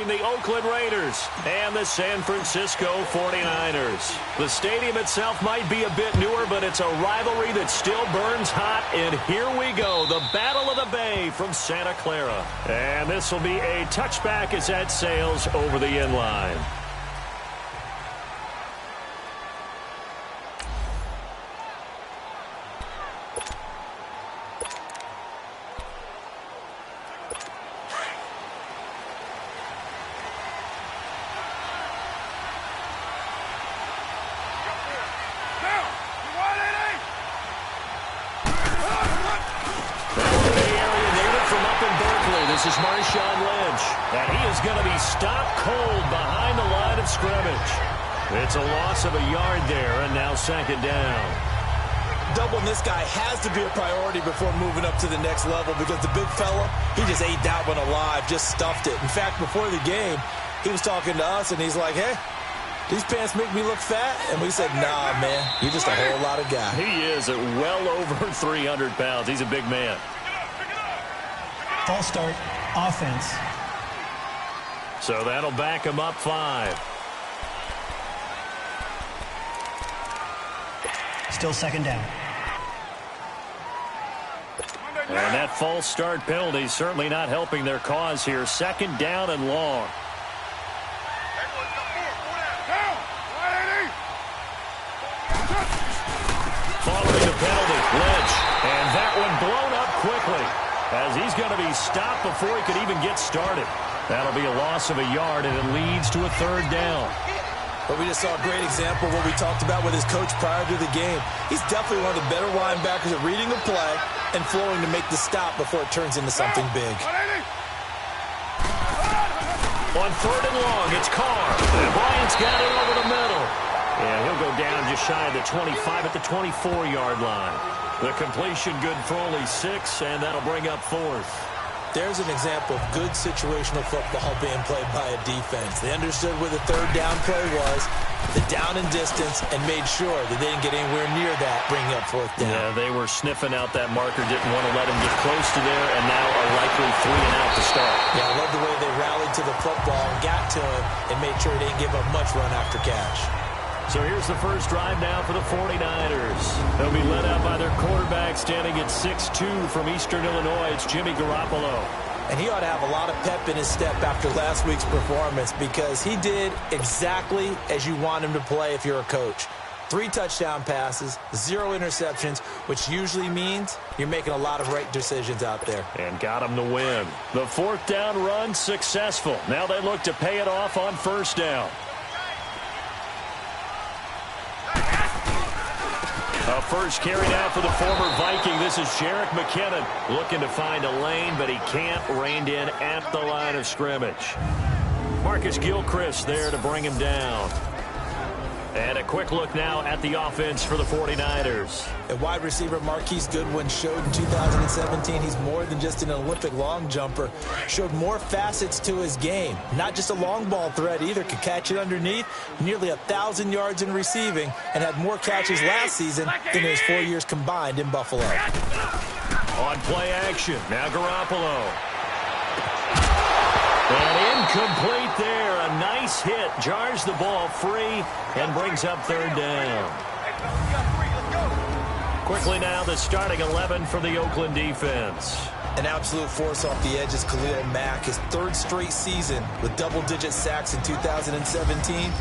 between the Oakland Raiders and the San Francisco 49ers. The stadium itself might be a bit newer, but it's a rivalry that still burns hot. And here we go, the Battle of the Bay from Santa Clara. And this will be a touchback as that sails over the end line. This is Marshawn Lynch, and he is going to be stopped cold behind the line of scrimmage. It's a loss of a yard there, and now second down. Doubling this guy has to be a priority before moving up to the next level because the big fella, he just ate that one alive, just stuffed it. In fact, before the game, he was talking to us, and he's like, hey, these pants make me look fat? And we said, nah, man, you're just a whole lot of guy. He is at well over 300 pounds. He's a big man. False start, offense. So that'll back him up 5. Still second down. And that false start penalty certainly not helping their cause here. Second down and long. Following the penalty, Lynch. And that one blown up quickly, as he's going to be stopped before he could even get started. That'll be a loss of a yard, and it leads to a third down. But we just saw a great example of what we talked about with his coach prior to the game. He's definitely one of the better linebackers at reading a play and flowing to make the stop before it turns into something big. On third and long, it's Carr. And Bryant's got it over the middle. And he'll go down just shy of the 25 at the 24-yard line. The completion good for only 6, and that'll bring up 4th. There's an example of good situational football being played by a defense. They understood where the third down play was, the down and distance, and made sure that they didn't get anywhere near that, bringing up 4th down. Yeah, they were sniffing out that marker, didn't want to let him get close to there, and now a likely 3 and out to start. Yeah, I love the way they rallied to the football and got to him and made sure they didn't give up much run after catch. So here's the first drive now for the 49ers. They'll be led out by their quarterback standing at 6'2" from Eastern Illinois. It's Jimmy Garoppolo. And he ought to have a lot of pep in his step after last week's performance because he did exactly as you want him to play if you're a coach. 3 touchdown passes, 0 interceptions, which usually means you're making a lot of right decisions out there. And got him to win. The 4th down run successful. Now they look to pay it off on first down. A first carry now for the former Viking. This is Jerick McKinnon looking to find a lane, but he can't. Reined in at the line of scrimmage. Marcus Gilchrist there to bring him down. And a quick look now at the offense for the 49ers. And wide receiver Marquise Goodwin showed in 2017 he's more than just an Olympic long jumper. Showed more facets to his game. Not just a long ball threat either. Could catch it underneath. Nearly 1,000 yards in receiving. And had more catches last season than his 4 years combined in Buffalo. On play action. Now Garoppolo. And incomplete there. A nice hit. Jars the ball free and brings up third down. Quickly now, the starting 11 for the Oakland defense. An absolute force off the edge is Khalil Mack. His 3rd straight season with double-digit sacks in 2017.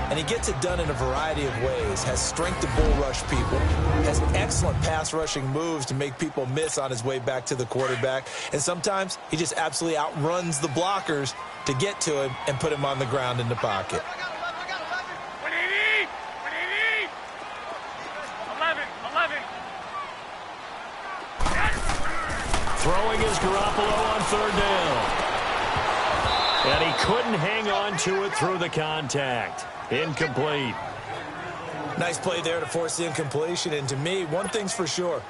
And he gets it done in a variety of ways. Has strength to bull rush people. Has excellent pass rushing moves to make people miss on his way back to the quarterback. And sometimes he just absolutely outruns the blockers to get to him and put him on the ground in the pocket. Throwing is Garoppolo on third down. And he couldn't hang on to it through the contact. Incomplete. Nice play there to force the incompletion. And to me, one thing's for sure.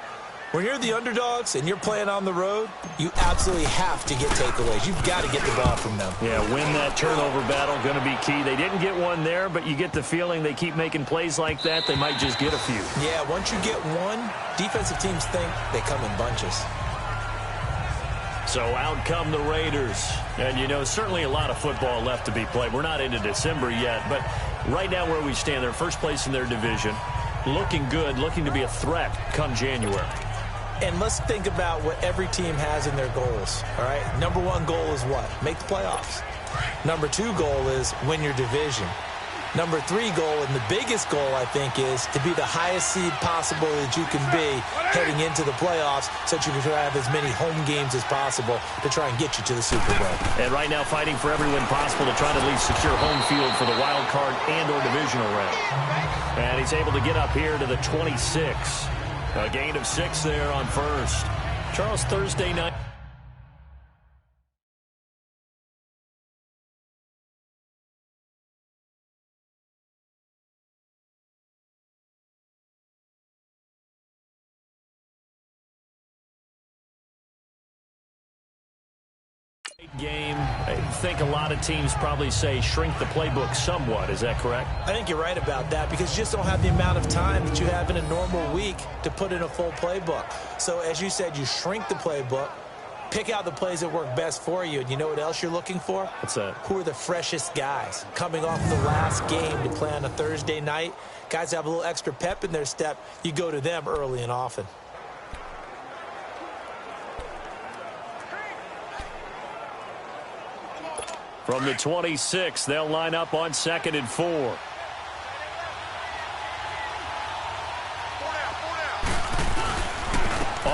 When you're the underdogs and you're playing on the road, you absolutely have to get takeaways. You've got to get the ball from them. Yeah, win that turnover battle, going to be key. They didn't get one there, but you get the feeling they keep making plays like that, they might just get a few. Yeah, once you get one, defensive teams think they come in bunches. So out come the Raiders. And, you know, certainly a lot of football left to be played. We're not into December yet, but right now where we stand, they're first place in their division. Looking good, looking to be a threat come January. And let's think about what every team has in their goals, all right? Number one goal is what? Make the playoffs. Number two goal is win your division. Number three goal, and the biggest goal, I think, is to be the highest seed possible that you can be heading into the playoffs so that you can have as many home games as possible to try and get you to the Super Bowl. And right now fighting for every win possible to try to at least secure home field for the wild card and or divisional round. And he's able to get up here to the 26. A gain of 6 there on first. Charles, Thursday night. Game. I think a lot of teams probably say shrink the playbook somewhat. Is that correct? I think you're right about that because you just don't have the amount of time that you have in a normal week to put in a full playbook. So as you said, you shrink the playbook, pick out the plays that work best for you, and you know what else you're looking for? What's that? Who are the freshest guys coming off the last game to play on a Thursday night? Guys have a little extra pep in their step. You go to them early and often. From the 26, they'll line up on 2nd and 4. On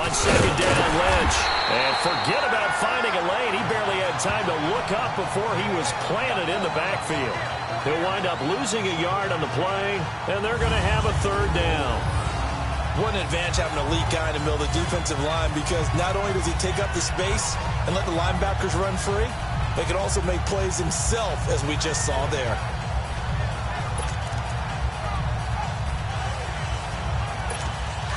2nd down, Lynch. And forget about finding a lane. He barely had time to look up before he was planted in the backfield. He'll wind up losing a yard on the play, and they're going to have a 3rd down. What an advantage having an elite guy in the middle of the defensive line because not only does he take up the space and let the linebackers run free, he can also make plays himself, as we just saw there.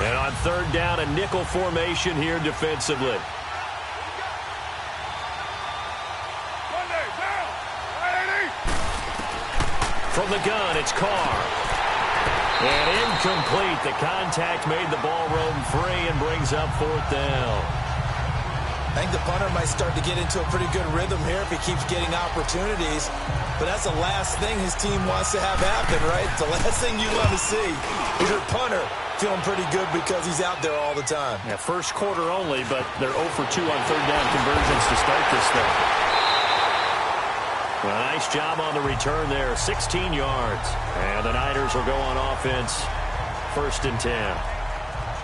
And on 3rd down, a nickel formation here defensively. From the gun, it's Carr. And incomplete. The contact made the ball roam free and brings up 4th down. I think the punter might start to get into a pretty good rhythm here if he keeps getting opportunities. But that's the last thing his team wants to have happen, right? It's the last thing you want to see is your punter feeling pretty good because he's out there all the time. Yeah, first quarter only, but they're 0 for 2 on 3rd down conversions to start this thing. Well, nice job on the return there, 16 yards. And the Niners will go on offense, 1st and 10.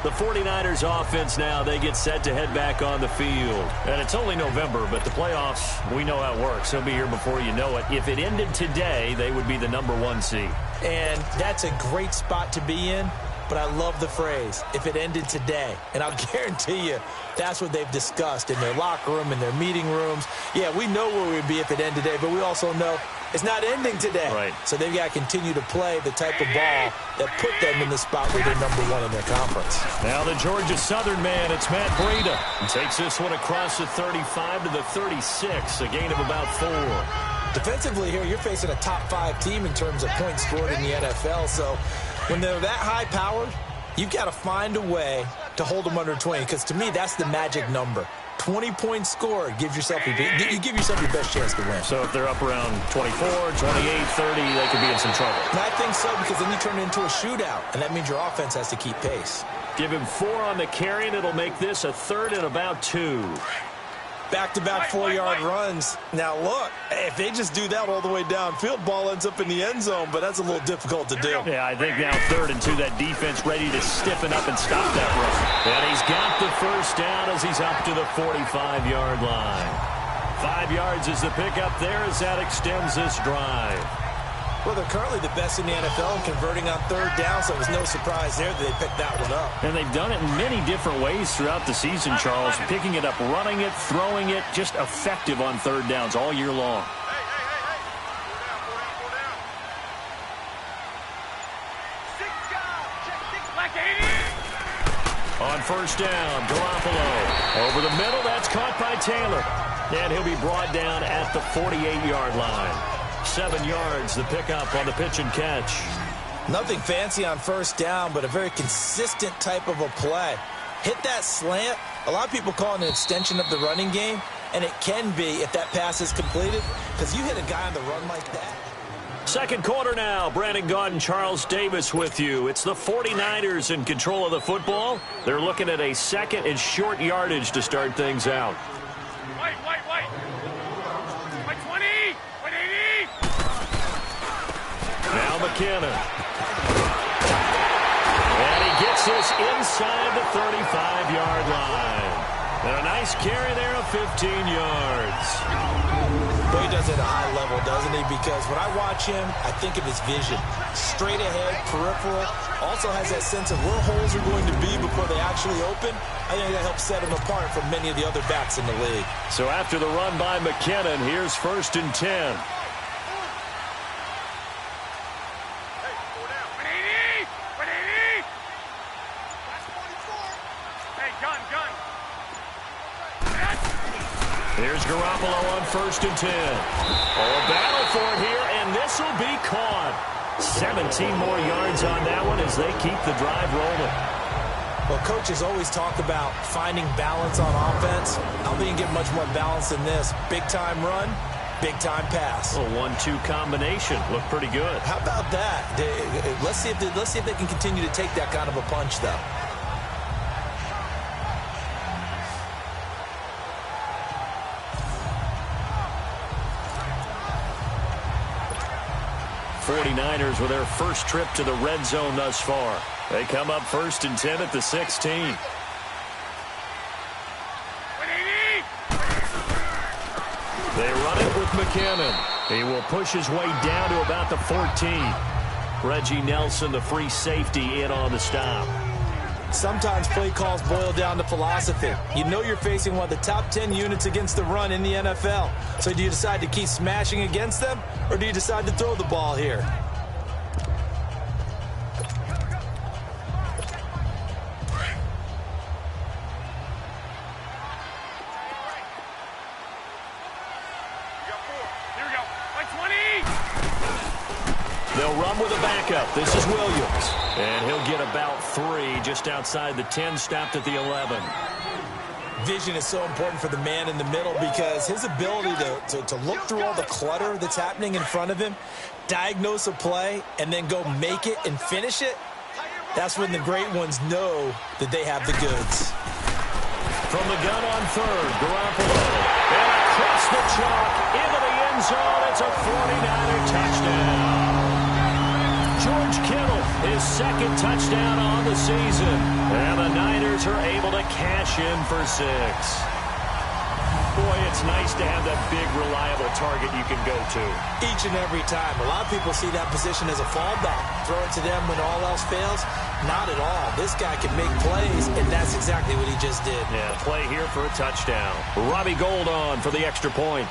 The 49ers offense now, they get set to head back on the field. And it's only November, but the playoffs, we know how it works. They'll be here before you know it. If it ended today, they would be the number 1 seed. And that's a great spot to be in, but I love the phrase, if it ended today. And I'll guarantee you, that's what they've discussed in their locker room, in their meeting rooms. Yeah, we know where we'd be if it ended today, but we also know it's not ending today. Right. So they've got to continue to play the type of ball that put them in the spot where they're number 1 in their conference. Now the Georgia Southern man, it's Matt Breida. He takes this one across the 35 to the 36, a gain of about 4. Defensively here, you're facing a top 5 team in terms of points scored in the NFL. So when they're that high-powered, you've got to find a way to hold them under 20, because to me, that's the magic number. 20 points scored gives yourself you give yourself your best chance to win. So if they're up around 24, 28, 30, they could be in some trouble. And I think so, because then you turn it into a shootout, and that means your offense has to keep pace. Give him 4 on the carry, and it'll make this a 3rd and about 2. Back-to-back 4-yard runs. Now, look, if they just do that all the way downfield, ball ends up in the end zone, but that's a little difficult to do. Yeah, I think now 3rd and 2, that defense ready to stiffen up and stop that run. And he's got the 1st down as he's up to the 45-yard line. 5 yards is the pickup there as that extends this drive. Well, they're currently the best in the NFL in converting on 3rd down, so it was no surprise there that they picked that one up. And they've done it in many different ways throughout the season, Charles. Picking it up, running it, throwing it, just effective on 3rd downs all year long. On 1st down, Garoppolo. Over the middle, that's caught by Taylor. And he'll be brought down at the 48-yard line. 7 yards, the pickup on the pitch and catch. Nothing fancy on 1st down, but a very consistent type of a play. Hit that slant, A lot of people call it an extension of the running game, and it can be if that pass is completed, because you hit a guy on the run like that. Second quarter now. Brandon Gaudin, Charles Davis with you. It's the 49ers in control of the football. They're looking at a second and short yardage to start things out. White. White 20. White 80. Now McKinnon. And he gets this inside the 35-yard line. And a nice carry there of 15 yards. Boy, he does it at a high level, doesn't he? Because when I watch him, I think of his vision. Straight ahead, peripheral. Also has that sense of where holes are going to be before they actually open. I think that helps set him apart from many of the other backs in the league. So after the run by McKinnon, here's 1st and 10. Here's Garoppolo on 1st and 10. A battle for it here, and this will be caught. 17 more yards on that one as they keep the drive rolling. Well, coaches always talk about finding balance on offense. I don't think you can get much more balance than this. Big-time run, big-time pass. A 1-2 combination. Looked pretty good. How about that? Let's see if they can continue to take that kind of a punch, though. 49ers with their first trip to the red zone thus far. They come up 1st and 10 at the 16. They run it with McKinnon. He will push his way down to about the 14. Reggie Nelson, the free safety, in on the stop. Sometimes play calls boil down to philosophy. You know you're facing one of the top 10 units against the run in the NFL. So do you decide to keep smashing against them, or do you decide to throw the ball here? They'll run with a backup. This is Williams. And he'll get about 3 just outside the 10, stopped at the 11. Vision is so important for the man in the middle because his ability to look through all the clutter that's happening in front of him, diagnose a play, and then go make it and finish it, that's when the great ones know that they have the goods. From the gun on 3rd, Garoppolo. And across the chalk into the end zone. It's a 49er touchdown. George Kittle, his 2nd touchdown on the season. And the Niners are able to cash in for 6. Boy, it's nice to have that big, reliable target you can go to. Each and every time. A lot of people see that position as a fallback. Throw it to them when all else fails. Not at all. This guy can make plays, and that's exactly what he just did. Yeah, play here for a touchdown. Robbie Gould on for the extra point.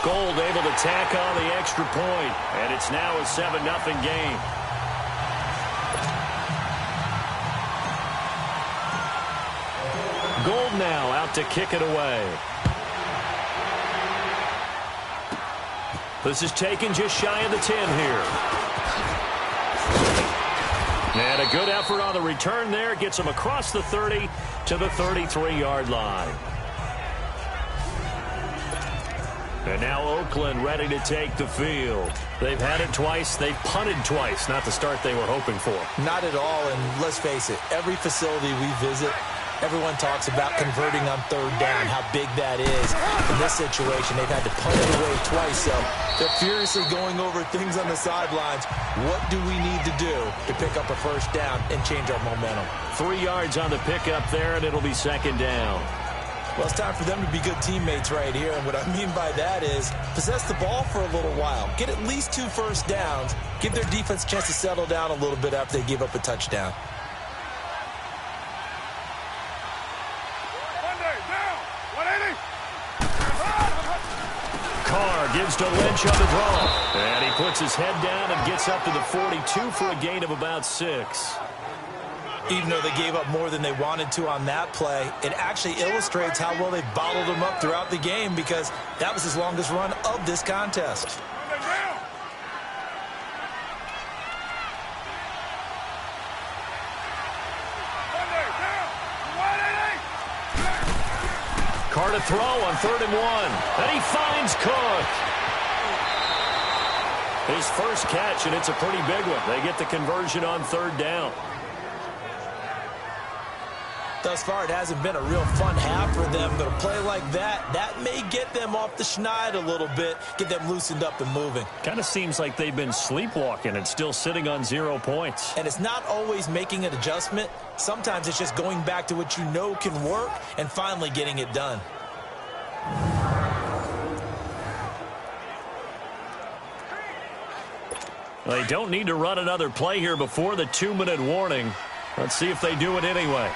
Gould able to tack on the extra point, and it's now a 7-0 game. Gould now out to kick it away. This is taken just shy of the 10 here. And a good effort on the return there. Gets him across the 30 to the 33-yard line. And now Oakland ready to take the field. They've had it twice. They've punted twice. Not the start they were hoping for. Not at all, and let's face it, every facility we visit, everyone talks about converting on 3rd down, how big that is. In this situation, they've had to punt it away twice, so they're furiously going over things on the sidelines. What do we need to do to pick up a 1st down and change our momentum? 3 yards on the pickup there, and it'll be 2nd down. Well, it's time for them to be good teammates right here, and what I mean by that is possess the ball for a little while. Get at least 2 first downs. Give their defense a chance to settle down a little bit after they give up a touchdown. Carr gives to Lynch on the draw. And he puts his head down and gets up to the 42 for a gain of about 6. Even though they gave up more than they wanted to on that play, it actually illustrates how well they bottled them up throughout the game because that was his longest run of this contest. Carr to throw on 3rd and 1. And he finds Cook. His first catch, and it's a pretty big one. They get the conversion on 3rd down. Thus far, it hasn't been a real fun half for them, but a play like that may get them off the schneid a little bit, get them loosened up and moving. Kind of seems like they've been sleepwalking and still sitting on 0 points. And it's not always making an adjustment. Sometimes it's just going back to what you know can work and finally getting it done. They don't need to run another play here before the 2-minute warning. Let's see if they do it anyway.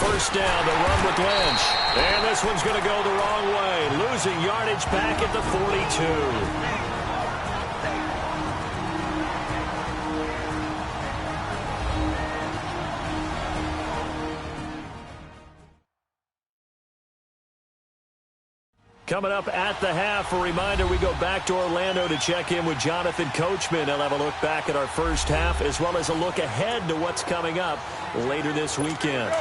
First down, the run with Lynch. And this one's going to go the wrong way. Losing yardage back at the 42. Coming up at the half, a reminder, we go back to Orlando to check in with Jonathan Coachman. He'll have a look back at our first half as well as a look ahead to what's coming up later this weekend.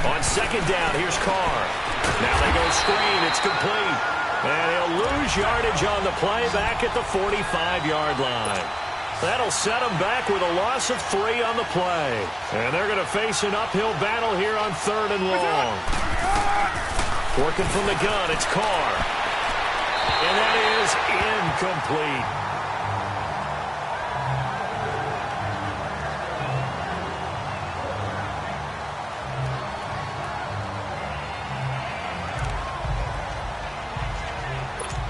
On 2nd down, here's Carr. Now they go screen. It's complete. And he'll lose yardage on the play back at the 45-yard line. That'll set them back with a loss of 3 on the play. And they're going to face an uphill battle here on 3rd and long. Working from the gun, it's Carr. And that is incomplete.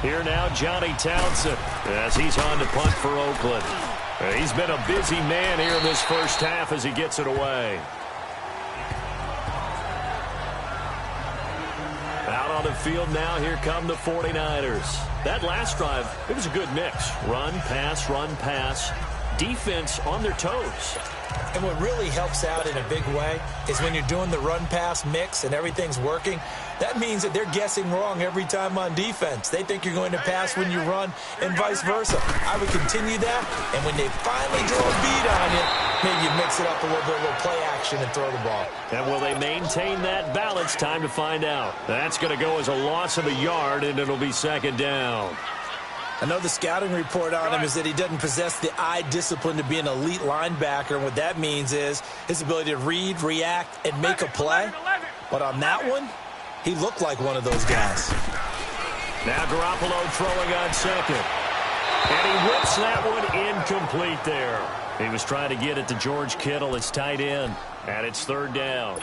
Here now, Johnny Townsend, as he's on to punt for Oakland. He's been a busy man here in this first half as he gets it away. Out on the field now, here come the 49ers. That last drive, it was a good mix. Run, pass, defense on their toes. And what really helps out in a big way is when you're doing the run-pass mix and everything's working, that means that they're guessing wrong every time on defense. They think you're going to pass when you run and vice versa. I would continue that, and when they finally draw a beat on you, maybe you mix it up a little bit, a little play action and throw the ball. And will they maintain that balance? Time to find out. That's going to go as a loss of a yard, and it'll be 2nd down. I know the scouting report on him is that he doesn't possess the eye discipline to be an elite linebacker, and what that means is his ability to read, react, and make a play. But on that one, he looked like one of those guys. Now Garoppolo throwing on 2nd. And he whips that one incomplete there. He was trying to get it to George Kittle, his tight end, and it's 3rd down.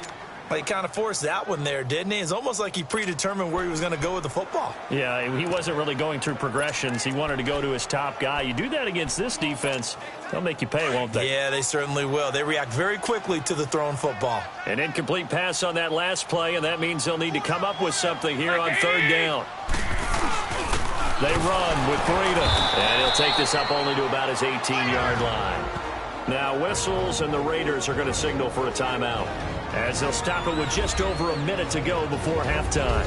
Well, he kind of forced that one there, didn't he? It's almost like he predetermined where he was going to go with the football. Yeah, he wasn't really going through progressions. He wanted to go to his top guy. You do that against this defense, they'll make you pay, won't they? Yeah, they certainly will. They react very quickly to the thrown football. An incomplete pass on that last play, and that means they'll need to come up with something here on 3rd down. They run with Breida, and he'll take this up only to about his 18-yard line. Now whistles, and the Raiders are going to signal for a timeout, as they'll stop it with just over a minute to go before halftime.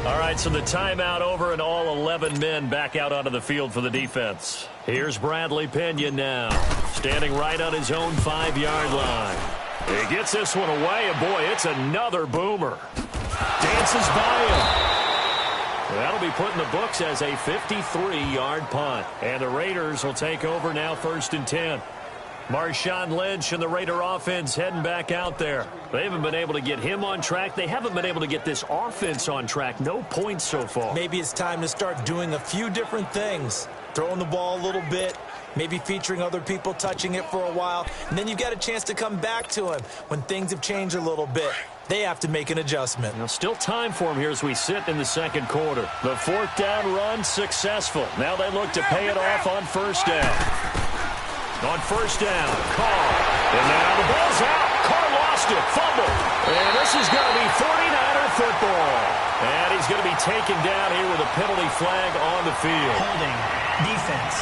All right, so the timeout over and all 11 men back out onto the field for the defense. Here's Bradley Pinion now, standing right on his own 5-yard line. He gets this one away, and boy, it's another boomer. Dances by him. That'll be put in the books as a 53-yard punt. And the Raiders will take over now 1st and 10. Marshawn Lynch and the Raider offense heading back out there. They haven't been able to get him on track. They haven't been able to get this offense on track. No points so far. Maybe it's time to start doing a few different things. Throwing the ball a little bit, maybe featuring other people touching it for a while, and then you've got a chance to come back to him when things have changed a little bit. They have to make an adjustment. Now, still time for him here as we sit in the 2nd quarter. The 4th down run successful. Now they look to pay it off on 1st down. On 1st down, Carr. And now the ball's out. Carr lost it. Fumble. And this is going to be 49er football. And he's going to be taken down here with a penalty flag on the field. Holding. Defense.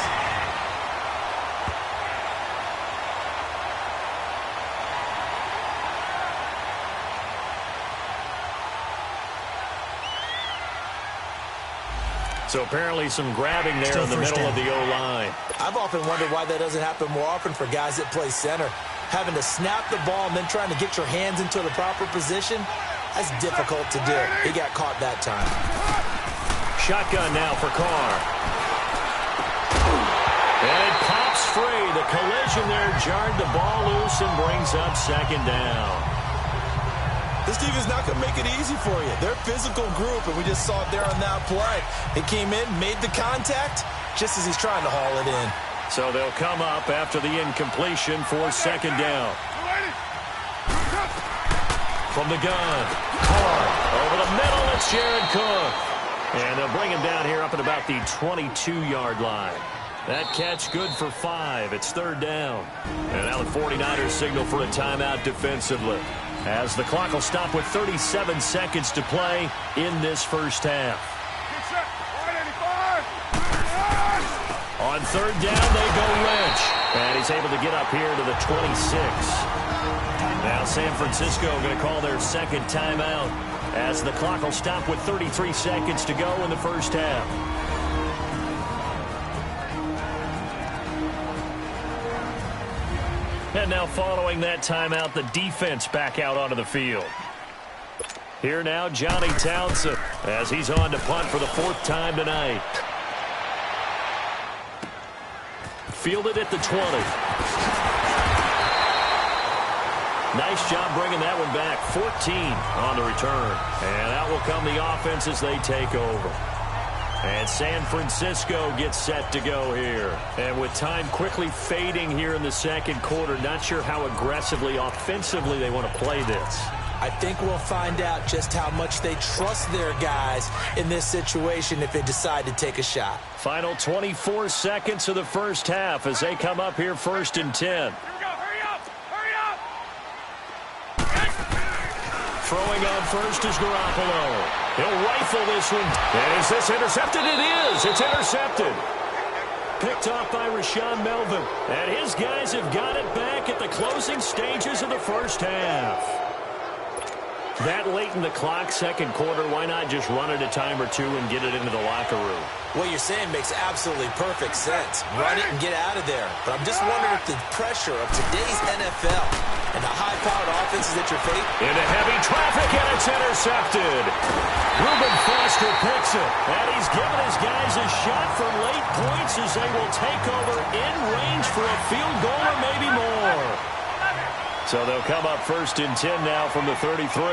So apparently some grabbing there Still in the middle down. of the O-line. I've often wondered why that doesn't happen more often for guys that play center. Having to snap the ball and then trying to get your hands into the proper position, that's difficult to do. He got caught that time. Shotgun now for Carr. And it pops free. The collision there jarred the ball loose and brings up second down. This defense is not going to make it easy for you. They're a physical group, and we just saw it there on that play. He came in, made the contact, just as he's trying to haul it in. So they'll come up after the incompletion for second down. From the gun, Carr over the middle. It's Jared Cook. And they'll bring him down here up at about the 22-yard line. That catch good for 5. It's third down. And now the 49ers signal for a timeout defensively, as the clock will stop with 37 seconds to play in this first half. On third down, they go Lynch. And he's able to get up here to the 26. Now San Francisco going to call their second timeout, as the clock will stop with 33 seconds to go in the first half. And now following that timeout, the defense back out onto the field. Here now, Johnny Townsend, as he's on to punt for the 4th time tonight. Fielded at the 20. Nice job bringing that one back. 14 on the return. And out will come the offense as they take over. And San Francisco gets set to go here. And with time quickly fading here in the second quarter, not sure how aggressively, offensively they want to play this. I think we'll find out just how much they trust their guys in this situation if they decide to take a shot. Final 24 seconds of the first half as they come up here 1st and 10. Throwing on first is Garoppolo. He'll rifle this one. And is this intercepted? It is. It's intercepted. Picked off by Rashawn Melvin. And his guys have got it back at the closing stages of the first half. That late in the clock, second quarter, why not just run it a time or two and get it into the locker room? What you're saying makes absolutely perfect sense. Run it and get out of there. But I'm just wondering if the pressure of today's NFL and the high-powered offenses that you're facing. Into heavy traffic, and it's intercepted. Reuben Foster picks it, and he's given his guys a shot for late points as they will take over in range for a field goal or maybe more. So they'll come up 1st and 10 now from the 33.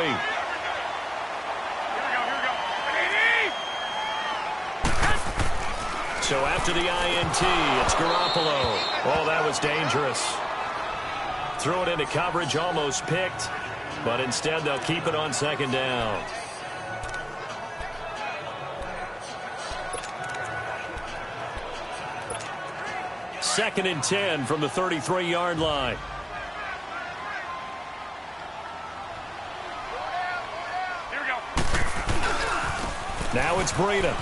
So after the INT, it's Garoppolo. Oh, that was dangerous. Threw it into coverage, almost picked, but instead they'll keep it on second down. Second and 10 from the 33-yard line. Now it's Breida.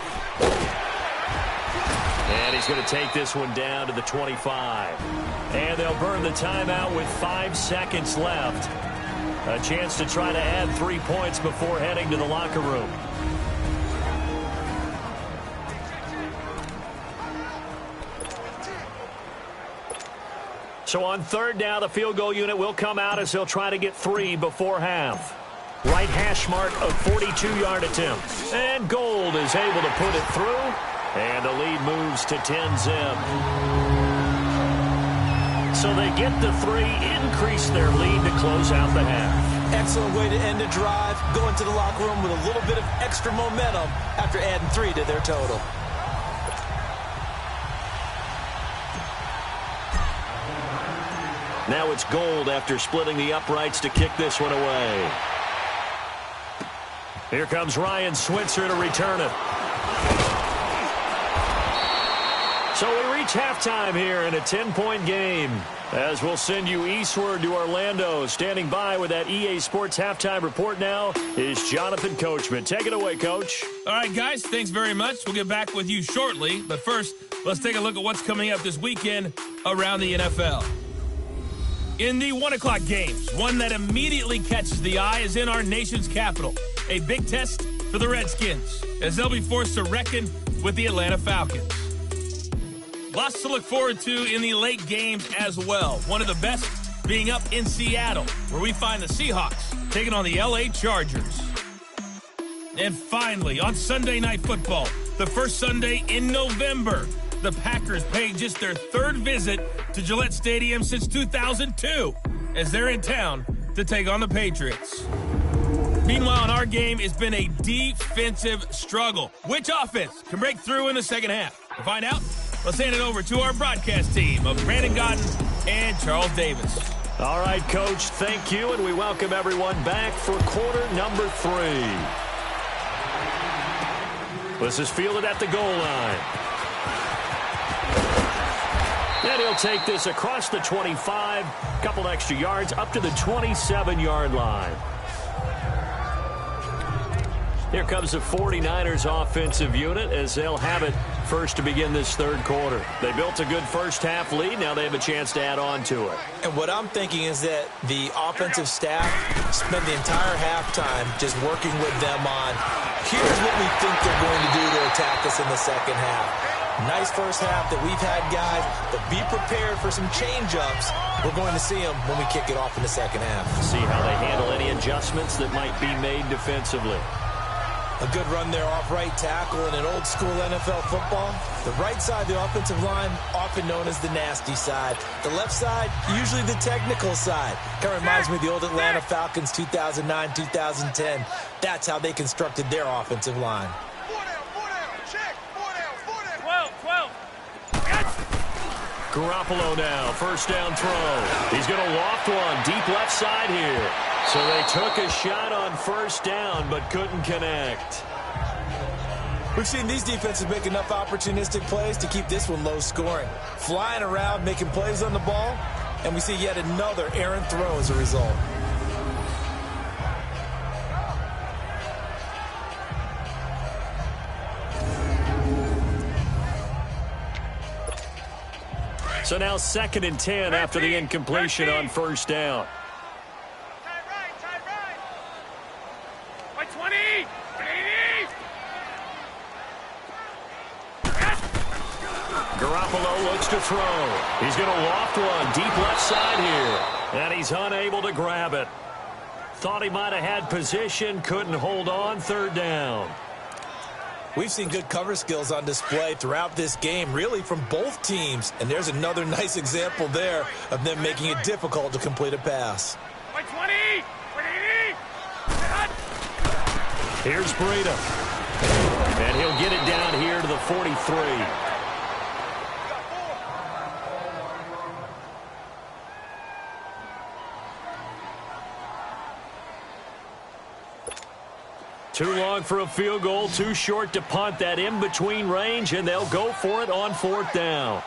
And he's going to take this one down to the 25. And they'll burn the timeout with 5 seconds left. A chance to try to add 3 points before heading to the locker room. So on third down, the field goal unit will come out as they'll try to get 3 before half. Right hash mark of 42-yard attempt. And Gold is able to put it through. And the lead moves to 10-zip. So they get the 3, increase their lead to close out the half. Excellent way to end a drive. Go into the locker room with a little bit of extra momentum after adding 3 to their total. Now it's Gold after splitting the uprights to kick this one away. Here comes Ryan Switzer to return it. So we reach halftime here in a 10-point game. As we'll send you eastward to Orlando. Standing by with that EA Sports halftime report now is Jonathan Coachman. Take it away, Coach. All right, guys, thanks very much. We'll get back with you shortly. But first, let's take a look at what's coming up this weekend around the NFL. In the 1 o'clock games, one that immediately catches the eye is in our nation's capital. A big test for the Redskins, as they'll be forced to reckon with the Atlanta Falcons. Lots to look forward to in the late games as well. One of the best being up in Seattle, where we find the Seahawks taking on the LA Chargers. And finally, on Sunday Night Football, the first Sunday in November, the Packers paid just their third visit to Gillette Stadium since 2002, as they're in town to take on the Patriots. Meanwhile, in our game, it's been a defensive struggle. Which offense can break through in the second half? To find out, let's hand it over to our broadcast team of Brandon Godden and Charles Davis. All right, Coach, thank you, and we welcome everyone back for quarter number 3. This is fielded at the goal line. And he'll take this across the 25, couple extra yards, up to the 27-yard line. Here comes the 49ers offensive unit as they'll have it first to begin this third quarter. They built a good first-half lead. Now they have a chance to add on to it. And what I'm thinking is that the offensive staff spent the entire halftime just working with them on, here's what we think they're going to do to attack us in the second half. Nice first half that we've had, guys, but be prepared for some change-ups. We're going to see them when we kick it off in the second half. See how they handle any adjustments that might be made defensively. A good run there off right tackle in an old-school NFL football. The right side of the offensive line, often known as the nasty side. The left side, usually the technical side. Kind of reminds me of the old Atlanta Falcons 2009-2010. That's how they constructed their offensive line. 12. Garoppolo now, first down throw. He's going to loft one deep left side here. So they took a shot on first down, but couldn't connect. We've seen these defenses make enough opportunistic plays to keep this one low scoring. Flying around, making plays on the ball, and we see yet another errant throw as a result. So now 2nd and 10 after the incompletion on first down. Garoppolo looks to throw. He's going to loft one deep left side here. And he's unable to grab it. Thought he might have had position, couldn't hold on, third down. We've seen good cover skills on display throughout this game, really from both teams. And there's another nice example there of them making it difficult to complete a pass. Here's Breida. And he'll get it down here to the 43. Too long for a field goal, too short to punt. That in-between range, and they'll go for it on fourth down.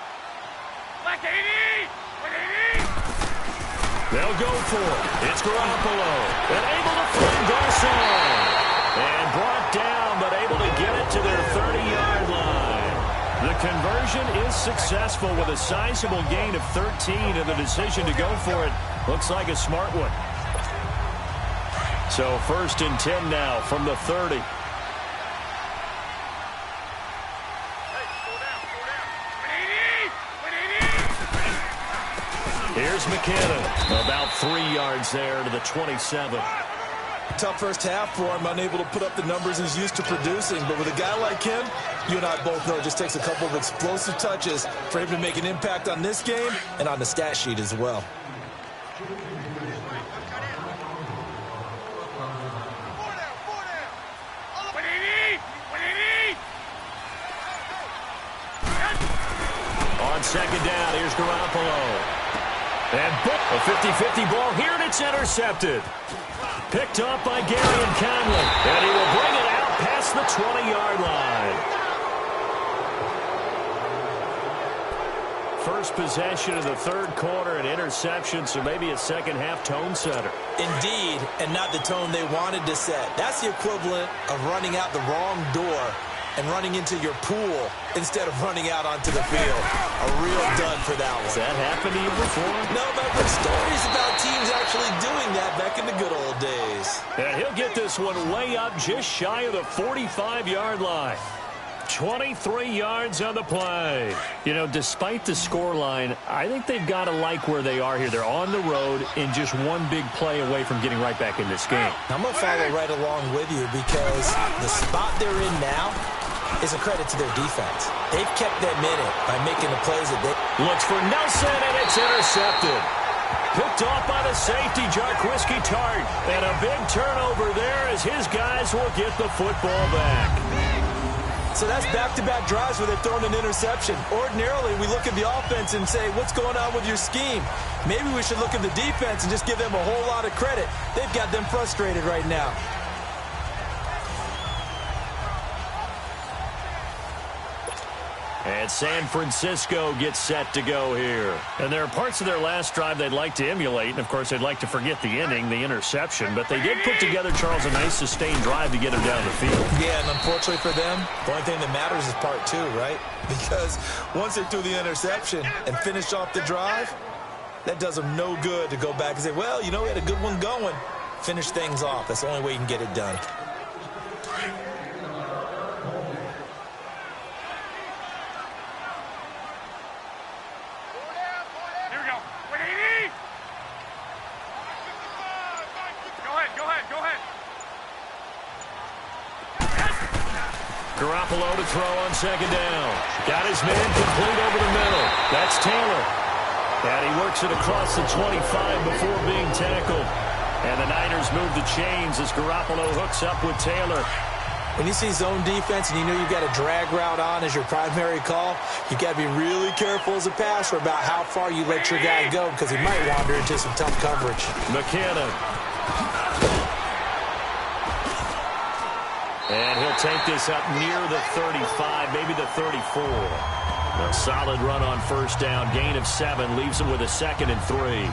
They'll go for it. It's Garoppolo. And able to find Garcon. And brought down, but able to get it to their 30-yard line. The conversion is successful with a sizable gain of 13, and the decision to go for it looks like a smart one. So 1st and 10 now from the 30. Here's McKinnon. About 3 yards there to the 27. Tough first half for him, unable to put up the numbers he's used to producing. But with a guy like him, you and I both know it just takes a couple of explosive touches for him to make an impact on this game and on the stat sheet as well. On second down, here's Garoppolo. And a 50-50 ball here, and it's intercepted. Picked up by Gary Conley. And he will bring it out past the 20-yard line. First possession of the third quarter, an interception, so maybe a second-half tone setter. Indeed, and not the tone they wanted to set. That's the equivalent of running out the wrong door and running into your pool instead of running out onto the field. A real dud for that one. Has that happened to you before? No, but there's stories about teams actually doing that back in the good old days. And he'll get this one way up just shy of the 45-yard line. 23 yards on the play. You know, despite the scoreline, I think they've got to like where they are here. They're on the road and just one big play away from getting right back in this game. I'm going to follow right along with you because the spot they're in now is a credit to their defense. They've kept them in it by making the plays that they... Looks for Nelson, and it's intercepted. Picked off by the safety, Jarkwiski Tart. And a big turnover there as his guys will get the football back. So that's back-to-back drives where they've thrown an interception. Ordinarily, we look at the offense and say, what's going on with your scheme? Maybe we should look at the defense and just give them a whole lot of credit. They've got them frustrated right now. And San Francisco gets set to go here. And there are parts of their last drive they'd like to emulate. And, of course, they'd like to forget the ending, the interception. But they did put together, Charles, a nice sustained drive to get them down the field. Yeah, and unfortunately for them, the only thing that matters is part two, right? Because once they threw the interception and finished off the drive, that does them no good to go back and say, well, you know, we had a good one going. Finish things off. That's the only way you can get it done. Garoppolo to throw on second down. Got his man complete over the middle. That's Taylor. And he works it across the 25 before being tackled. And the Niners move the chains as Garoppolo hooks up with Taylor. When you see zone defense and you know you've got a drag route on as your primary call, you've got to be really careful as a passer about how far you let your guy go because he might wander into some tough coverage. McKinnon. And he'll take this up near the 35, maybe the 34. A solid run on first down. Gain of 7 leaves him with a 2nd and 3.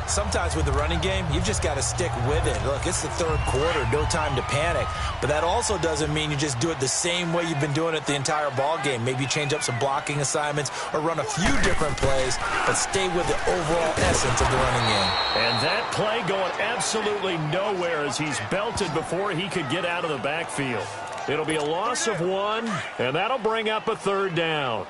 Sometimes with the running game, you've just got to stick with it. Look, it's the third quarter, no time to panic. But that also doesn't mean you just do it the same way you've been doing it the entire ball game. Maybe change up some blocking assignments or run a few different plays, but stay with the overall essence of the running game. And that play going absolutely nowhere as he's belted before he could get out of the backfield. It'll be a loss of 1, and that'll bring up a 3rd down.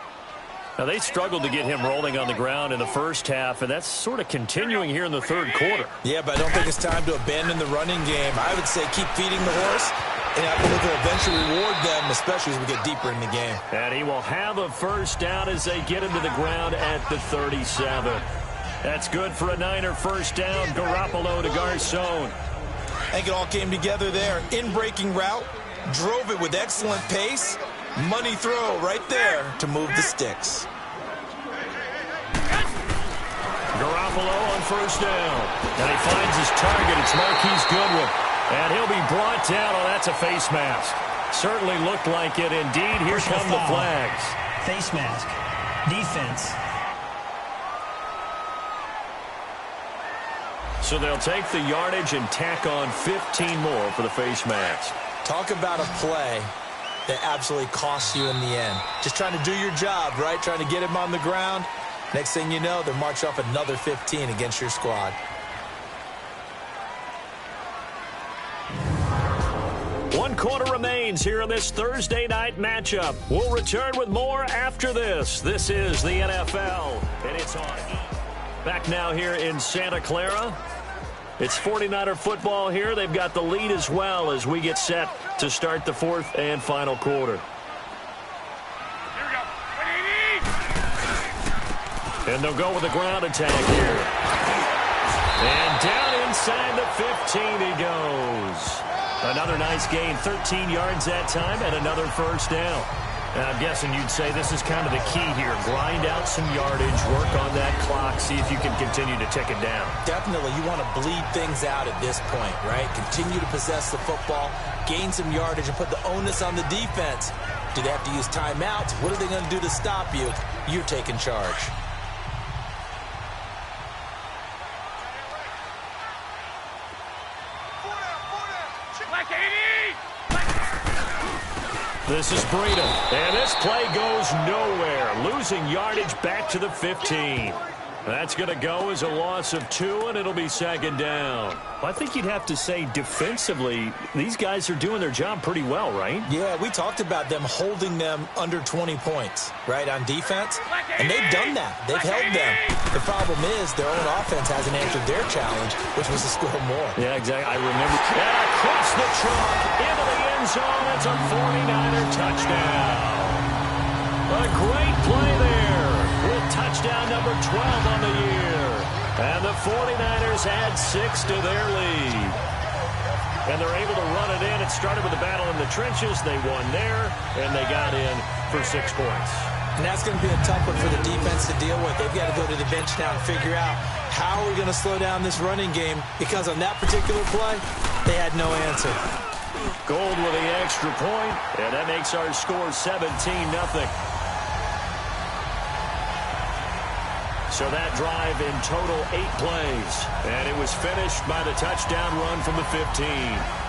Now, they struggled to get him rolling on the ground in the first half, and that's sort of continuing here in the third quarter. Yeah, but I don't think it's time to abandon the running game. I would say keep feeding the horse, and I believe it'll eventually reward them, especially as we get deeper in the game. And he will have a first down as they get him to the ground at the 37. That's good for a Niner first down. Garoppolo to Garcon. I think it all came together there. In-breaking route, drove it with excellent pace. Money throw right there to move the sticks. Garoppolo on first down. And he finds his target. It's Marquise Goodwin. And he'll be brought down. Oh, that's a face mask. Certainly looked like it. Indeed, here come the flags. Face mask. Defense. So they'll take the yardage and tack on 15 more for the face mask. Talk about a play that absolutely costs you in the end. Just trying to do your job, right? Trying to get him on the ground. Next thing you know, they're marching off another 15 against your squad. One quarter remains here in this Thursday night matchup. We'll return with more after this. This is the NFL, and it's on. Back now here in Santa Clara. It's 49er football here. They've got the lead as well as we get set to start the fourth and final quarter. Here we go. And they'll go with the ground attack here. And down inside the 15 he goes. Another nice gain, 13 yards that time, and another first down. And I'm guessing you'd say this is kind of the key here. Grind out some yardage, work on that clock, see if you can continue to tick it down. Definitely, you want to bleed things out at this point, right? Continue to possess the football, gain some yardage, and put the onus on the defense. Do they have to use timeouts? What are they going to do to stop you? You're taking charge. This is Breida, and this play goes nowhere, losing yardage back to the 15. That's going to go as a loss of 2, and it'll be second down. I think you'd have to say defensively, these guys are doing their job pretty well, right? Yeah, we talked about them holding them under 20 points, right, on defense. And they've done that. They've held them. The problem is their own offense hasn't answered their challenge, which was to score more. Yeah, exactly. I remember. And across the trunk, into the end zone. It's a 49er touchdown. A great play there with touchdown number 12 on the year. And the 49ers add 6 to their lead. And they're able to run it in. It started with a battle in the trenches. They won there, and they got in for 6 points. And that's going to be a tough one for the defense to deal with. They've got to go to the bench now and figure out how are we going to slow down this running game, because on that particular play, they had no answer. Gold with the extra point, and that makes our score 17-0. So that drive in total 8 plays, and it was finished by the touchdown run from the 15.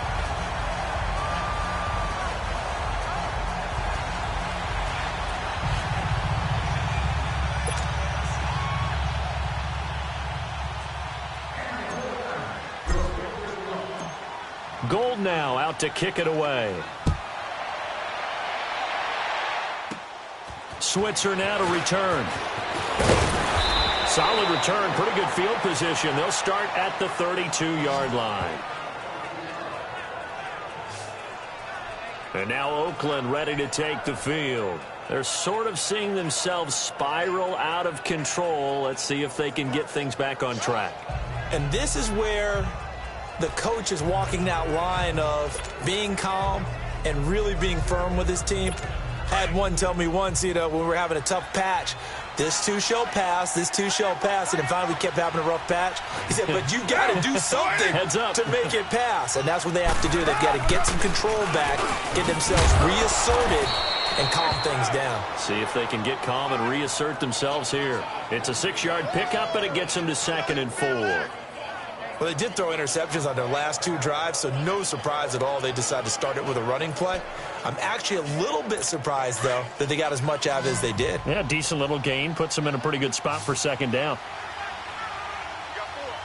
Gold now out to kick it away. Switzer now to return. Solid return, pretty good field position. They'll start at the 32-yard line. And now Oakland ready to take the field. They're sort of seeing themselves spiral out of control. Let's see if they can get things back on track. And this is where the coach is walking that line of being calm and really being firm with his team. Had one tell me once, when we were having a tough patch, this too shall pass, this too shall pass. And then finally we kept having a rough patch. He said, but you got to do something to make it pass. And that's what they have to do. They've got to get some control back, get themselves reasserted, and calm things down. See if they can get calm and reassert themselves here. It's a 6-yard pickup, and it gets them to 2nd and 4. Well, they did throw interceptions on their last 2 drives, so no surprise at all they decided to start it with a running play. I'm actually a little bit surprised, though, that they got as much out of it as they did. Yeah, decent little gain. Puts them in a pretty good spot for 2nd down.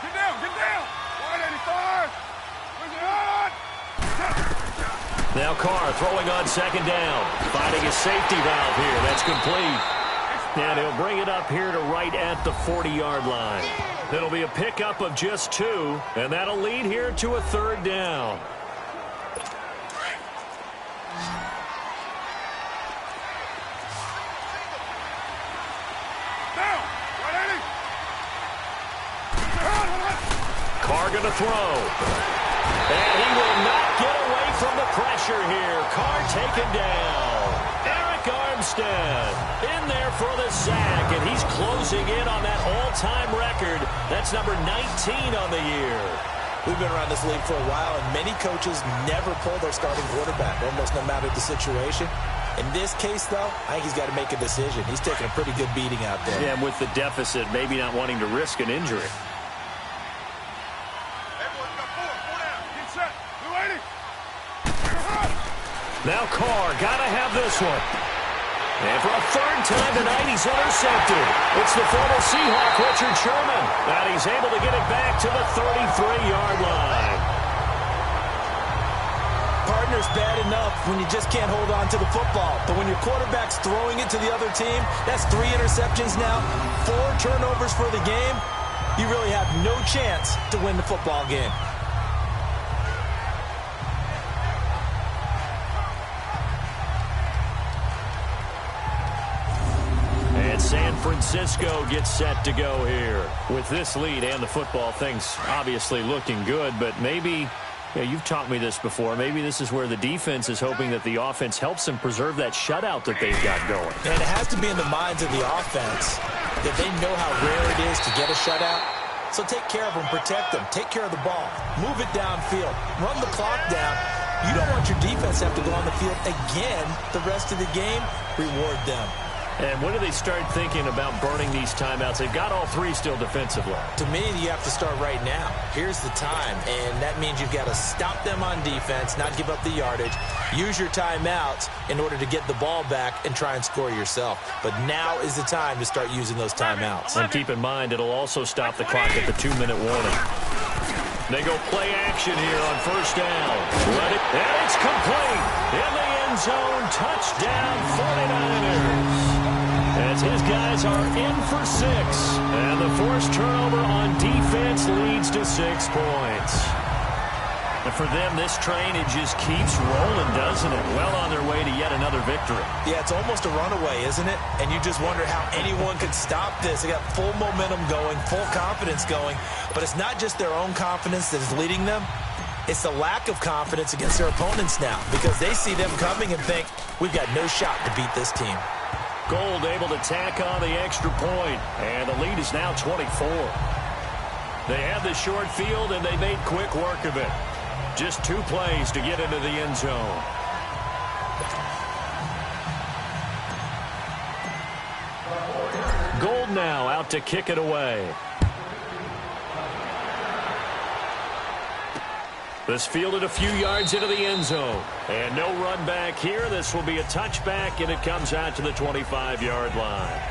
Get down, get down. 185. Now Carr throwing on 2nd down. Finding a safety valve here. That's complete. And he'll bring it up here to right at the 40-yard line. It'll be a pickup of just 2, and that'll lead here to a 3rd down. Carr going to throw. And he will not get away from the pressure here. Carr taken down. Eric Armstead in there for the sack, and he's closing in on that all-time record. That's number 19 on the year. We've been around this league for a while, and many coaches never pull their starting quarterback, almost no matter the situation. In this case, though, I think he's got to make a decision. He's taking a pretty good beating out there. Yeah, and with the deficit, maybe not wanting to risk an injury. Now Carr, got to have this one. And for a 3rd time tonight, he's intercepted. It's the former Seahawk, Richard Sherman. And he's able to get it back to the 33-yard line. Partner's bad enough when you just can't hold on to the football. But when your quarterback's throwing it to the other team, that's 3 interceptions now, 4 turnovers for the game. You really have no chance to win the football game. San Francisco gets set to go here. With this lead and the football, things obviously looking good, but maybe, you've taught me this before, maybe this is where the defense is hoping that the offense helps them preserve that shutout that they've got going. And it has to be in the minds of the offense that they know how rare it is to get a shutout. So take care of them, protect them, take care of the ball, move it downfield, run the clock down. You don't want your defense to have to go on the field again the rest of the game. Reward them. And when do they start thinking about burning these timeouts? They've got all three still defensively. To me, you have to start right now. Here's the time, and that means you've got to stop them on defense, not give up the yardage, use your timeouts in order to get the ball back and try and score yourself. But now is the time to start using those timeouts. And keep in mind, it'll also stop the clock at the 2-minute warning. They go play action here on first down. Let it, and it's complete. In the end zone, touchdown 49ers. As his guys are in for 6. And the forced turnover on defense leads to 6 points. And for them, this train, it just keeps rolling, doesn't it? Well on their way to yet another victory. Yeah, it's almost a runaway, isn't it? And you just wonder how anyone could stop this. They got full momentum going, full confidence going. But it's not just their own confidence that is leading them. It's the lack of confidence against their opponents now, because they see them coming and think, we've got no shot to beat this team. Gold able to tack on the extra point, and the lead is now 24. They had the short field, and they made quick work of it. Just 2 plays to get into the end zone. Gold now out to kick it away. This fielded a few yards into the end zone. And no run back here. This will be a touchback, and it comes out to the 25-yard line.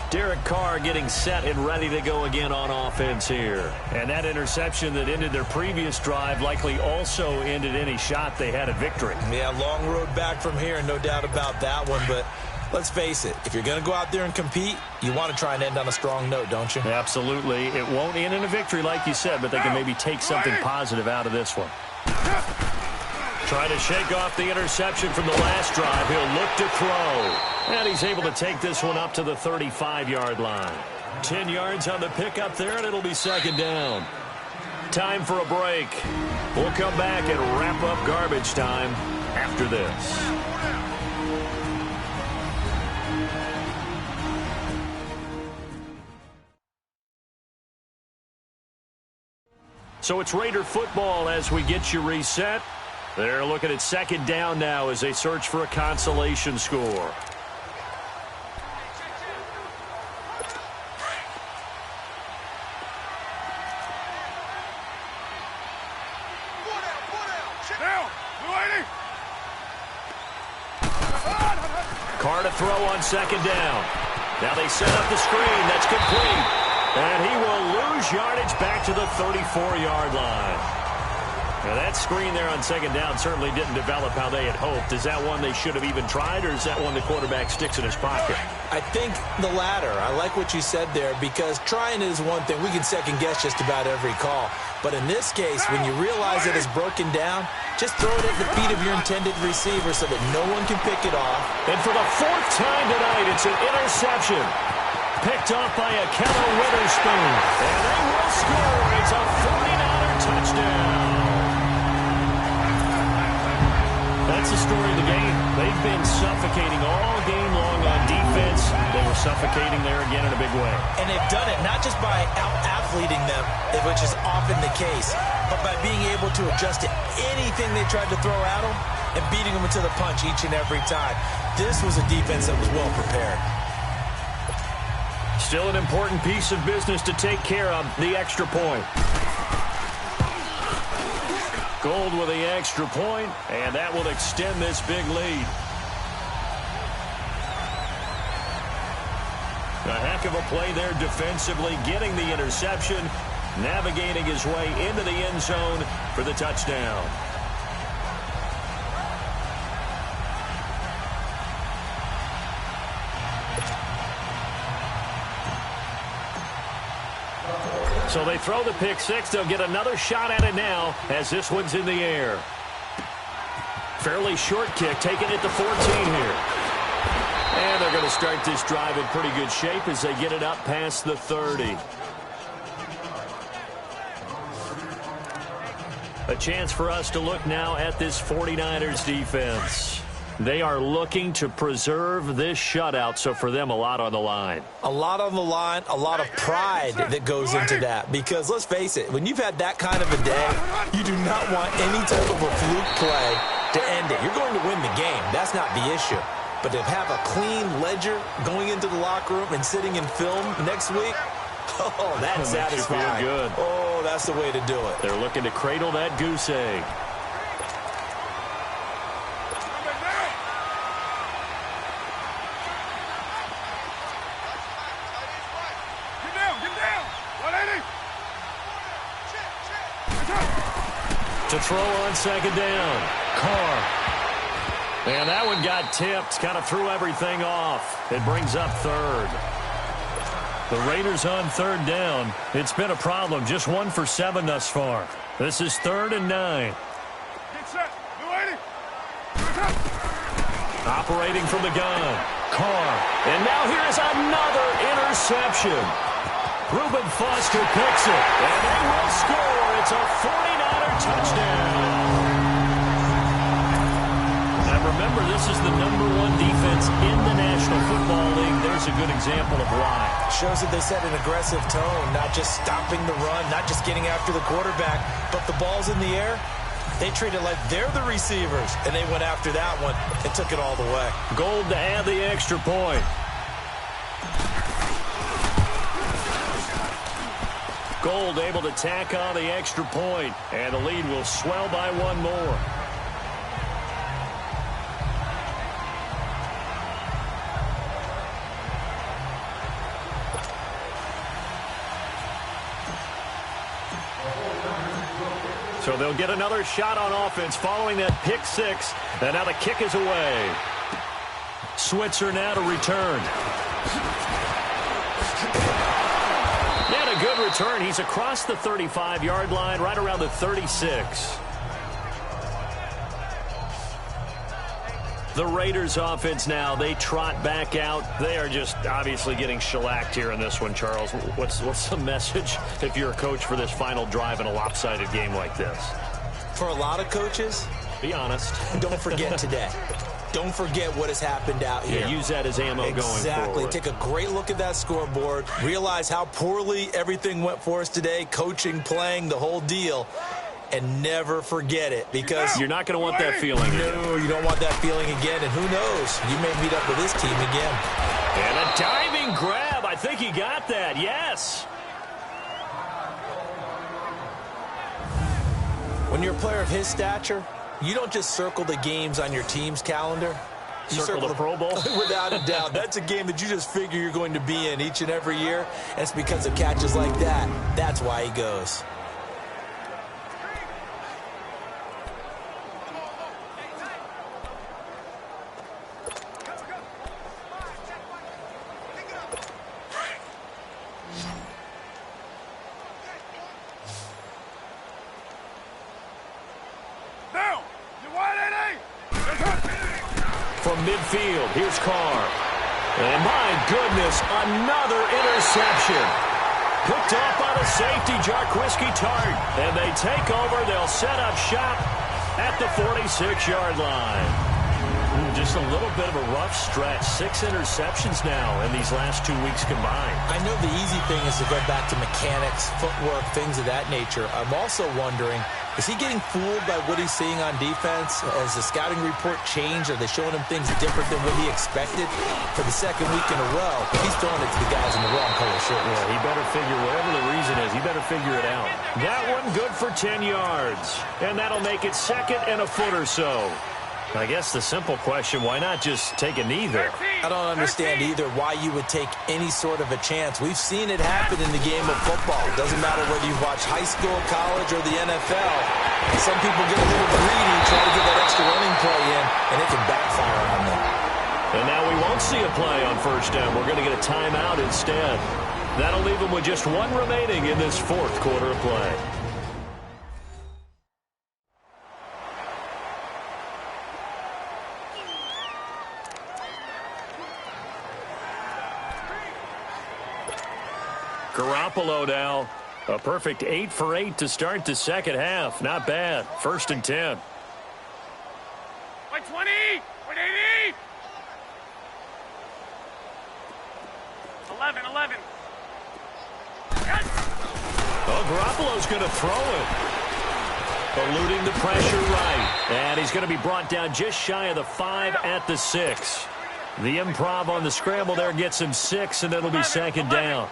Derek Carr getting set and ready to go again on offense here. And that interception that ended their previous drive likely also ended any shot they had at victory. Yeah, long road back from here, no doubt about that one. But let's face it, if you're going to go out there and compete, you want to try and end on a strong note, don't you? Absolutely. It won't end in a victory like you said, but they can maybe take something positive out of this one. Trying to shake off the interception from the last drive. He'll look to throw. And he's able to take this one up to the 35-yard line. 10 yards on the pickup there, and it'll be second down. Time for a break. We'll come back and wrap up garbage time after this. So it's Raider football as we get you reset. They're looking at second down now as they search for a consolation score. Carr to throw on second down. Now they set up the screen. That's complete. And he will lose yardage back to the 34-yard line. Now that screen there on second down certainly didn't develop how they had hoped. Is that one they should have even tried, or is that one the quarterback sticks in his pocket? I think the latter. I like what you said there, because trying is one thing. We can second-guess just about every call. But in this case, when you realize it is broken down, just throw it at the feet of your intended receiver so that no one can pick it off. And for the 4th time tonight, it's an interception. Picked off by a Keller Witherspoon. And they will score. It's a 49er touchdown. That's the story of the game. They've been suffocating all game long on defense. They were suffocating there again in a big way. And they've done it not just by out-athleting them, which is often the case, but by being able to adjust to anything they tried to throw at them and beating them into the punch each and every time. This was a defense that was well prepared. Still an important piece of business to take care of, the extra point. Gold with the extra point, and that will extend this big lead. A heck of a play there defensively, getting the interception, navigating his way into the end zone for the touchdown. So they throw the pick six. They'll get another shot at it now as this one's in the air. Fairly short kick, taking it to 14 here. And they're going to start this drive in pretty good shape as they get it up past the 30. A chance for us to look now at this 49ers defense. They are looking to preserve this shutout, so for them, a lot on the line. A lot on the line, a lot of pride that goes into that. Because let's face it, when you've had that kind of a day, you do not want any type of a fluke play to end it. You're going to win the game. That's not the issue. But to have a clean ledger going into the locker room and sitting in film next week, oh, that's satisfying. Good. Oh, that's the way to do it. They're looking to cradle that goose egg. To throw on second down. Carr. And that one got tipped. Kind of threw everything off. It brings up third. The Raiders on third down. It's been a problem. Just 1 for 7 thus far. This is 3rd and 9. Get set. Operating from the gun. Carr. And now here's another interception. Reuben Foster picks it. And they will score. It's a 49er touchdown. Now remember, this is the #1 defense in the National Football League. There's a good example of why. Shows that they set an aggressive tone, not just stopping the run, not just getting after the quarterback, but the ball's in the air. They treat it like they're the receivers, and they went after that one and took it all the way. Gold to add the extra point. Gold able to tack on the extra point, and the lead will swell by 1 more. So they'll get another shot on offense following that pick 6, and now the kick is away. Switzer now to return. Good return. He's across the 35-yard line, right around the 36. The Raiders offense now, they trot back out. They are just obviously getting shellacked here in this one, Charles. What's the message if you're a coach for this final drive in a lopsided game like this? For a lot of coaches, be honest. Don't forget today. Don't forget what has happened out here. Yeah, use that as ammo going forward. Exactly. Take a great look at that scoreboard. Realize how poorly everything went for us today. Coaching, playing, the whole deal. And never forget it, because you're not going to want that feeling again. No, you don't want that feeling again. And who knows? You may meet up with this team again. And a diving grab. I think he got that. Yes. When you're a player of his stature, you don't just circle the games on your team's calendar. You circle the Pro Bowl? Without a doubt. That's a game that you just figure you're going to be in each and every year. And it's because of catches like that. That's why he goes. From midfield, here's Carr. And my goodness, another interception. Picked off by the safety, Jarquiski Tart. And they take over. They'll set up shop at the 46-yard line. Just a little bit of a rough stretch. 6 interceptions now in these last 2 weeks combined. I know the easy thing is to go back to mechanics, footwork, things of that nature. I'm also wondering, is he getting fooled by what he's seeing on defense? Has the scouting report changed? Are they showing him things different than what he expected? For the second week in a row, he's throwing it to the guys in the wrong color shirts. Yeah, he better figure, whatever the reason is, he better figure it out. That one good for 10 yards. And that'll make it 2nd and a foot or so. I guess the simple question, why not just take a knee there? I don't understand either why you would take any sort of a chance. We've seen it happen in the game of football. It doesn't matter whether you watch high school, college, or the NFL. Some people get a little greedy, try to get that extra running play in, and it can backfire on them. And now we won't see a play on 1st down. We're going to get a timeout instead. That'll leave them with just 1 remaining in this 4th quarter of play. Garoppolo now, a perfect 8 for 8 to start the second half. Not bad. 1st and 10. Like 20, 180. 11. Oh, Garoppolo's going to throw it. Eluding the pressure right. And he's going to be brought down just shy of the 5 at the 6. The improv on the scramble there gets him 6, and it'll be second down.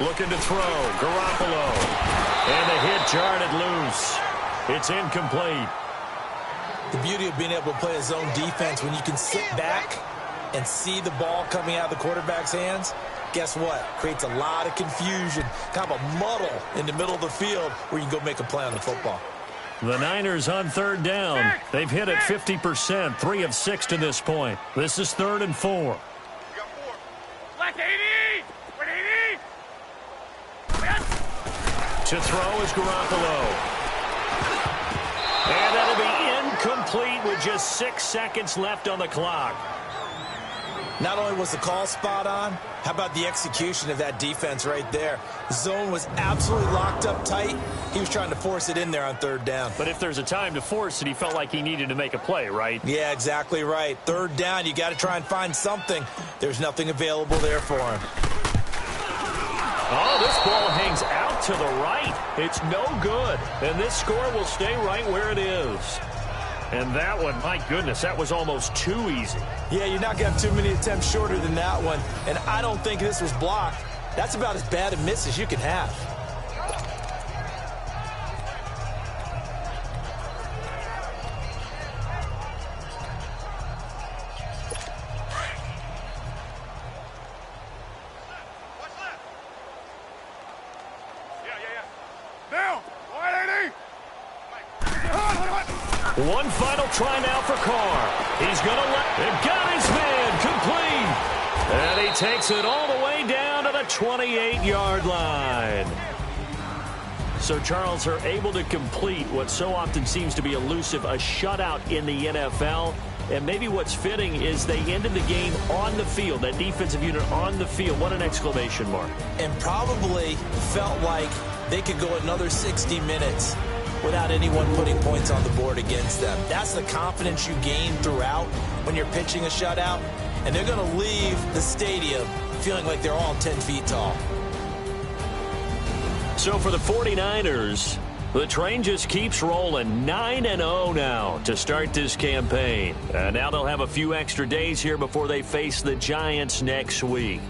Looking to throw. Garoppolo. And the hit jarred it loose. It's incomplete. The beauty of being able to play a zone defense when you can sit back and see the ball coming out of the quarterback's hands, guess what? Creates a lot of confusion, kind of a muddle in the middle of the field where you can go make a play on the football. The Niners on third down. They've hit it 50%, 3 of 6 to this point. This is 3rd and 4. Black 80! 180! To throw is Garoppolo. And that'll be incomplete with just 6 seconds left on the clock. Not only was the call spot on, how about the execution of that defense right there? The zone was absolutely locked up tight. He was trying to force it in there on third down. But if there's a time to force it, he felt like he needed to make a play, right? Yeah, exactly right. Third down, you got to try and find something. There's nothing available there for him. Oh, this ball hangs out to the right. It's no good. And this score will stay right where it is. And that one, my goodness, that was almost too easy. Yeah, you're not going to have too many attempts shorter than that one. And I don't think this was blocked. That's about as bad a miss as you can have. Down! 180! One final try now for Carr. He's going to let it. Got his man complete. And he takes it all the way down to the 28-yard line. So, Charles, are able to complete what so often seems to be elusive, a shutout in the NFL. And maybe what's fitting is they ended the game on the field, that defensive unit on the field. What an exclamation mark. And probably felt like they could go another 60 minutes without anyone putting points on the board against them. That's the confidence you gain throughout when you're pitching a shutout. And they're going to leave the stadium feeling like they're all 10 feet tall. So for the 49ers, the train just keeps rolling. 9-0 now to start this campaign. Now they'll have a few extra days here before they face the Giants next week.